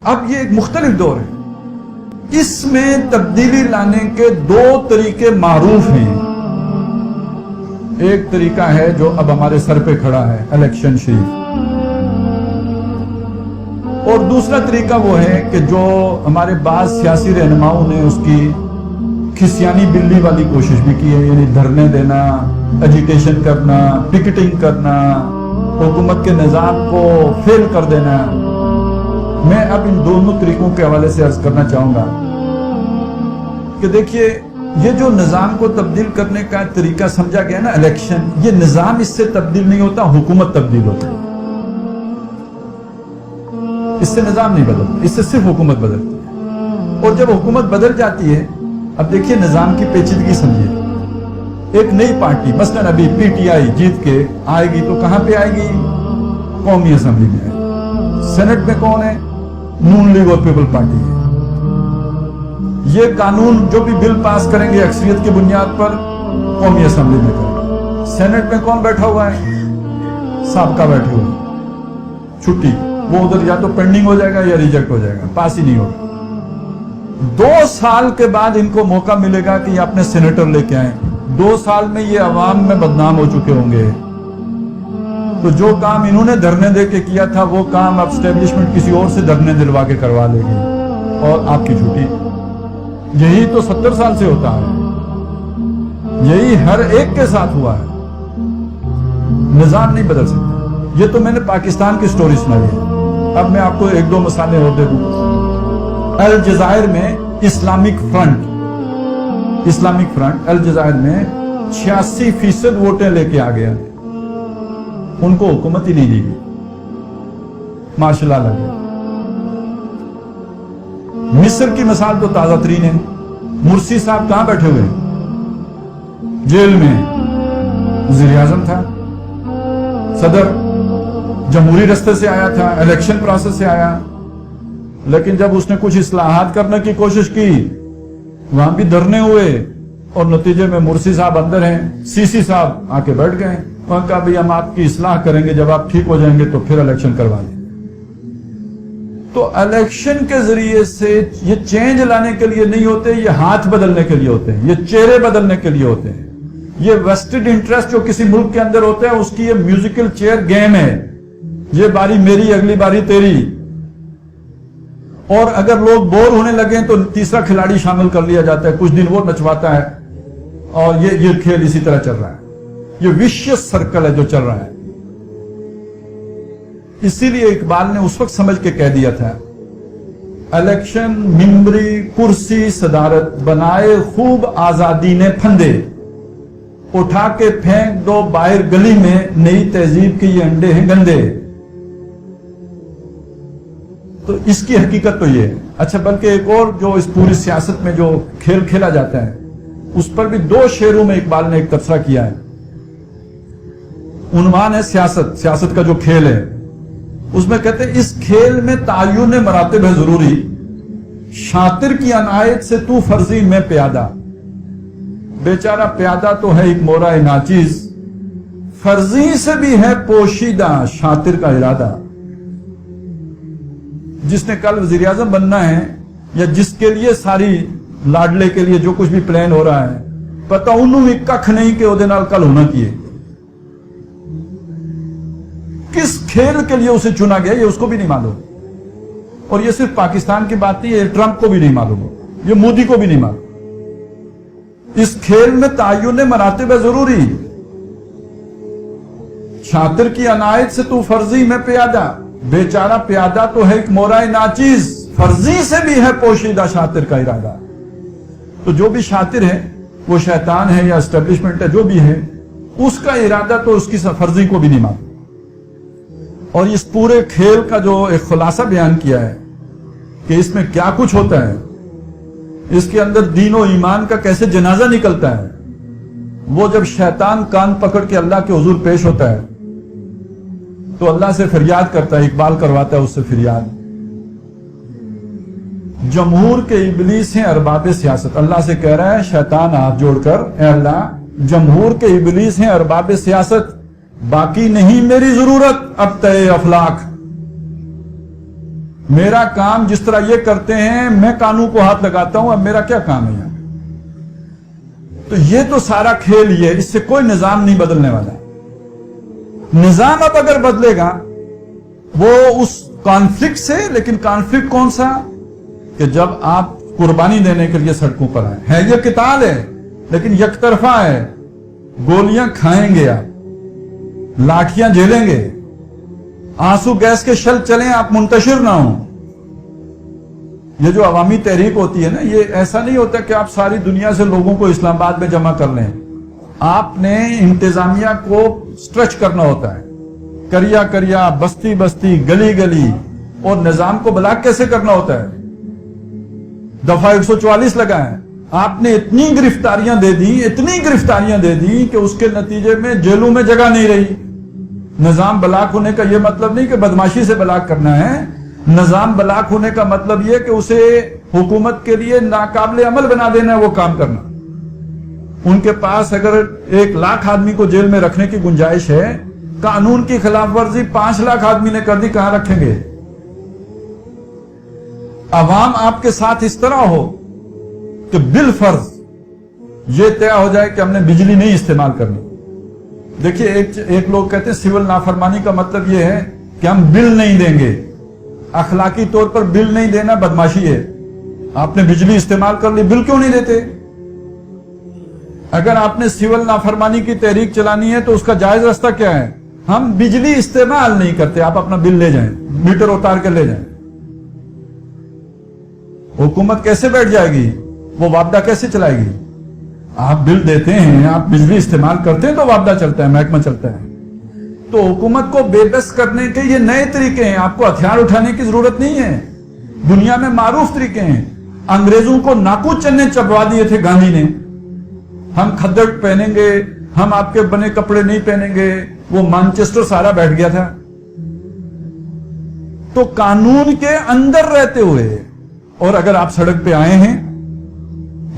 اب یہ ایک مختلف دور ہے، اس میں تبدیلی لانے کے دو طریقے معروف ہیں۔ ایک طریقہ ہے جو اب ہمارے سر پہ کھڑا ہے، الیکشن شریف، اور دوسرا طریقہ وہ ہے کہ جو ہمارے بعض سیاسی رہنماؤں نے اس کی کھسیانی بلی والی کوشش بھی کی ہے، یعنی دھرنے دینا، ایجیٹیشن کرنا، پکٹنگ کرنا، حکومت کے نظام کو فیل کر دینا۔ میں اب ان دونوں طریقوں کے حوالے سے عرض کرنا چاہوں گا کہ دیکھیے، یہ جو نظام کو تبدیل کرنے کا طریقہ سمجھا گیا نا، الیکشن، یہ نظام اس سے تبدیل نہیں ہوتا، حکومت تبدیل ہوتی ہے۔ اس سے نظام نہیں بدلتا، اس سے صرف حکومت بدلتی ہے۔ اور جب حکومت بدل جاتی ہے، اب دیکھیے نظام کی پیچیدگی سمجھیے، ایک نئی پارٹی مثلا ابھی پی ٹی آئی جیت کے آئے گی تو کہاں پہ آئے گی؟ قومی اسمبلی میں آئے گی۔ سینٹ میں کون ہے؟ نون لیگ اور پیپل پارٹی ہے۔ یہ قانون جو بھی بل پاس کریں گے اکثریت کی بنیاد پر قومی اسمبلی میں کریں گے۔ سینٹ میں کون بیٹھا ہوا ہے؟ سابقہ بیٹھے ہوئے، چھٹی، وہ ادھر یا تو پینڈنگ ہو جائے گا یا ریجیکٹ ہو جائے گا، پاس ہی نہیں ہوگا۔ 2 سال کے بعد ان کو موقع ملے گا کہ یہ اپنے سینیٹر لے کے آئیں۔ 2 سال میں یہ عوام میں بدنام ہو چکے ہوں گے، تو جو کام انہوں نے دھرنے دے کے کیا تھا وہ کام اب اسٹیبلشمنٹ کسی اور سے دھرنے دلوا کے کروا لے گی اور آپ کی چھٹی۔ یہی تو 70 سال سے ہوتا ہے، یہی ہر ایک کے ساتھ ہوا ہے۔ نظام نہیں بدل سکتا۔ یہ تو میں نے پاکستان کی سٹوری سنائی ہے، اب میں آپ کو 1-2 مثالیں اور دے دوں۔ الجزائر میں اسلامک فرنٹ الجزائر میں 86% ووٹیں لے کے آ گیا، ان کو حکومت ہی نہیں دی گئی، مارشل لا لگ گیا۔ مصر کی مثال تو تازہ ترین ہے، مرسی صاحب کہاں بیٹھے ہوئے؟ جیل میں۔ وزیر اعظم تھا، صدر، جمہوری رستے سے آیا تھا، الیکشن پروسیس سے آیا، لیکن جب اس نے کچھ اصلاحات کرنے کی کوشش کی وہاں بھی دھرنے ہوئے، اور نتیجے میں مرسی صاحب اندر ہیں، سی سی صاحب آ کے بیٹھ گئے، وہاں کہا بھی ہم آپ کی اصلاح کریں گے، جب آپ ٹھیک ہو جائیں گے تو پھر الیکشن کروا لیں۔ تو الیکشن کے ذریعے سے یہ چینج لانے کے لیے نہیں ہوتے، یہ ہاتھ بدلنے کے لیے ہوتے ہیں، یہ چہرے بدلنے کے لیے ہوتے ہیں۔ یہ ویسٹڈ انٹرسٹ جو کسی ملک کے اندر ہوتا ہے، اس کی یہ میوزیکل چیئر گیم ہے، یہ باری میری اگلی باری تیری، اور اگر لوگ بور ہونے لگیں تو تیسرا کھلاڑی شامل کر لیا جاتا ہے، کچھ دن وہ نچواتا ہے، اور یہ کھیل اسی طرح چل رہا ہے۔ یہ وشیس سرکل ہے جو چل رہا ہے۔ اسی لیے اقبال نے اس وقت سمجھ کے کہہ دیا تھا، الیکشن ممبری کرسی صدارت بنائے خوب آزادی نے پھندے، اٹھا کے پھینک دو باہر گلی میں، نئی تہذیب کے یہ انڈے ہیں گندے۔ تو اس کی حقیقت تو یہ ہے۔ اچھا، بلکہ ایک اور جو اس پوری سیاست میں جو کھیل کھیلا جاتا ہے، اس پر بھی 2 شعروں میں اقبال نے ایک تبصرہ کیا ہے۔ عنوان ہے سیاست کا جو کھیل ہے، اس میں کہتے ہیں، اس کھیل میں تعین مراتب ہے ضروری، شاطر کی عنایت سے تو فرضی میں پیادہ، بیچارہ پیادہ تو ہے ایک مورا ناچیز، فرضی سے بھی ہے پوشیدہ شاطر کا ارادہ۔ جس نے کل وزیر اعظم بننا ہے، یا جس کے لیے ساری لاڈلے کے لیے جو کچھ بھی پلان ہو رہا ہے، پتہ انہوں نے ککھ نہیں کہ وہ نال کل ہونا کیے، کس کھیل کے لیے اسے چنا گیا یہ اس کو بھی نہیں معلوم۔ اور یہ صرف پاکستان کی بات نہیں ہے، ٹرمپ کو بھی نہیں معلوم، یہ مودی کو بھی نہیں معلوم۔ اس کھیل میں تعین مراتب ہے ضروری، شاطر کی عنایت سے تو فرضی میں پیادہ، بیچارہ پیادہ تو ہے ایک مورا ناچیز، فرضی سے بھی ہے پوشیدہ شاطر کا ارادہ۔ تو جو بھی شاطر ہے، وہ شیطان ہے یا اسٹیبلشمنٹ ہے، جو بھی ہے، اس کا ارادہ تو اس کی فرضی کو بھی نہیں معلوم۔ اور اس پورے کھیل کا جو ایک خلاصہ بیان کیا ہے کہ اس میں کیا کچھ ہوتا ہے، اس کے اندر دین و ایمان کا کیسے جنازہ نکلتا ہے، وہ جب شیطان کان پکڑ کے اللہ کے حضور پیش ہوتا ہے تو اللہ سے فریاد کرتا ہے، اقبال کرواتا ہے اس سے فریاد، جمہور کے ابلیس ہیں ارباب سیاست۔ اللہ سے کہہ رہا ہے شیطان ہاتھ جوڑ کر، اے اللہ، جمہور کے ابلیس ہیں ارباب سیاست، باقی نہیں میری ضرورت اب تے افلاک۔ میرا کام جس طرح یہ کرتے ہیں میں کانوں کو ہاتھ لگاتا ہوں، اب میرا کیا کام ہے یہاں؟ تو یہ تو سارا کھیل یہ، اس سے کوئی نظام نہیں بدلنے والا۔ نظام اب اگر بدلے گا وہ اس کانفلکٹ سے، لیکن کانفلکٹ کون سا؟ کہ جب آپ قربانی دینے کے لیے سڑکوں پر آئے ہیں، یہ قتال ہے لیکن یک طرفہ ہے، گولیاں کھائیں گے آپ، لاٹھیاں جھیلیں گے، آنسو گیس کے شل چلیں، آپ منتشر نہ ہوں۔ یہ جو عوامی تحریک ہوتی ہے نا، یہ ایسا نہیں ہوتا کہ آپ ساری دنیا سے لوگوں کو اسلام آباد میں جمع کر لیں، آپ نے انتظامیہ کو سٹرچ کرنا ہوتا ہے، کریا کریا، بستی بستی، گلی گلی، اور نظام کو بلاک کیسے کرنا ہوتا ہے؟ دفعہ 144 لگائیں۔ آپ نے اتنی گرفتاریاں دے دی کہ اس کے نتیجے میں جیلوں میں جگہ نہیں رہی۔ نظام بلاک ہونے کا یہ مطلب نہیں کہ بدماشی سے بلاک کرنا ہے، نظام بلاک ہونے کا مطلب یہ کہ اسے حکومت کے لیے ناقابل عمل بنا دینا ہے وہ کام کرنا۔ ان کے پاس اگر 1 لاکھ آدمی کو جیل میں رکھنے کی گنجائش ہے، قانون کی خلاف ورزی 5 لاکھ آدمی نے کر دی، کہاں رکھیں گے؟ عوام آپ کے ساتھ اس طرح ہو کہ بالفرض یہ طے ہو جائے کہ ہم نے بجلی نہیں استعمال کرنی۔ دیکھیے ایک لوگ کہتے ہیں سول نافرمانی کا مطلب یہ ہے کہ ہم بل نہیں دیں گے۔ اخلاقی طور پر بل نہیں دینا بدماشی ہے۔ آپ نے بجلی استعمال کر لی، بل کیوں نہیں دیتے؟ اگر آپ نے سول نافرمانی کی تحریک چلانی ہے تو اس کا جائز راستہ کیا ہے؟ ہم بجلی استعمال نہیں کرتے، آپ اپنا بل لے جائیں، میٹر اتار کے لے جائیں۔ حکومت کیسے بیٹھ جائے گی؟ وہ وابدہ کیسے چلائے گی؟ آپ بل دیتے ہیں، آپ بجلی استعمال کرتے ہیں تو وابدہ چلتا ہے، محکمہ چلتا ہے۔ تو حکومت کو بے بس کرنے کے یہ نئے طریقے ہیں، آپ کو ہتھیار اٹھانے کی ضرورت نہیں ہے۔ دنیا میں معروف طریقے ہیں۔ انگریزوں کو ناقوس چنے چبوا دیے تھے گاندھی نے، ہم کھدڑ پہنیں گے، ہم آپ کے بنے کپڑے نہیں پہنیں گے، وہ مانچسٹر سارا بیٹھ گیا تھا۔ تو قانون کے اندر رہتے ہوئے، اور اگر آپ سڑک پہ آئے ہیں،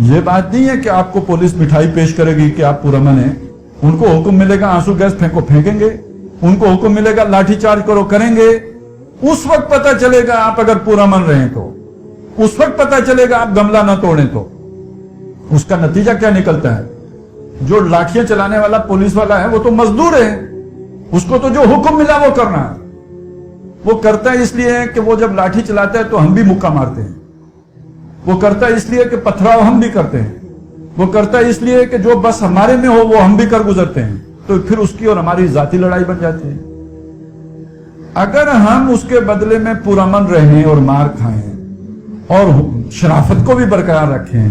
یہ بات نہیں ہے کہ آپ کو پولیس مٹھائی پیش کرے گی کہ آپ پرامن ہیں۔ ان کو حکم ملے گا آنسو گیس پھینکو، پھینکیں گے۔ ان کو حکم ملے گا لاٹھی چارج کرو، کریں گے۔ اس وقت پتا چلے گا آپ اگر پرامن رہیں تو، اس وقت پتا چلے گا آپ گملہ نہ توڑیں تو۔ اس کا نتیجہ کیا نکلتا ہے؟ جو لاٹھیاں چلانے والا پولیس والا ہے وہ تو مزدور ہے، اس کو تو جو حکم ملا وہ کرنا ہے۔ وہ کرتا ہے اس لیے کہ وہ جب لاٹھی چلاتا ہے تو ہم بھی مکہ مارتے ہیں، وہ کرتا ہے اس لیے کہ پتھراؤ ہم بھی کرتے ہیں، وہ کرتا ہے اس لیے کہ جو بس ہمارے میں ہو وہ ہم بھی کر گزرتے ہیں، تو پھر اس کی اور ہماری ذاتی لڑائی بن جاتی ہے۔ اگر ہم اس کے بدلے میں پرامن رہیں اور مار کھائیں اور شرافت کو بھی برقرار رکھیں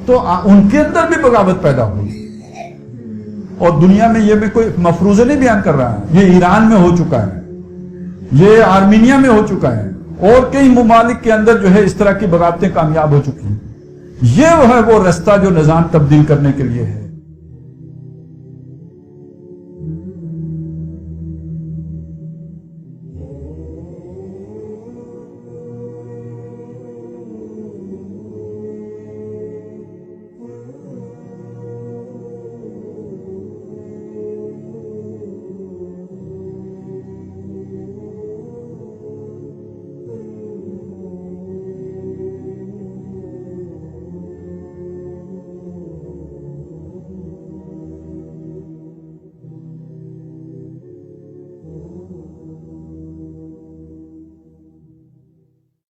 تو ان کے اندر بھی بغاوت پیدا ہوگی۔ اور دنیا میں یہ میں کوئی مفروضے نہیں بیان کر رہا ہے، یہ ایران میں ہو چکا ہے، یہ آرمینیا میں ہو چکا ہے، اور کئی ممالک کے اندر جو ہے اس طرح کی بغاوتیں کامیاب ہو چکی ہیں۔ یہ وہ ہے وہ راستہ جو نظام تبدیل کرنے کے لیے ہے۔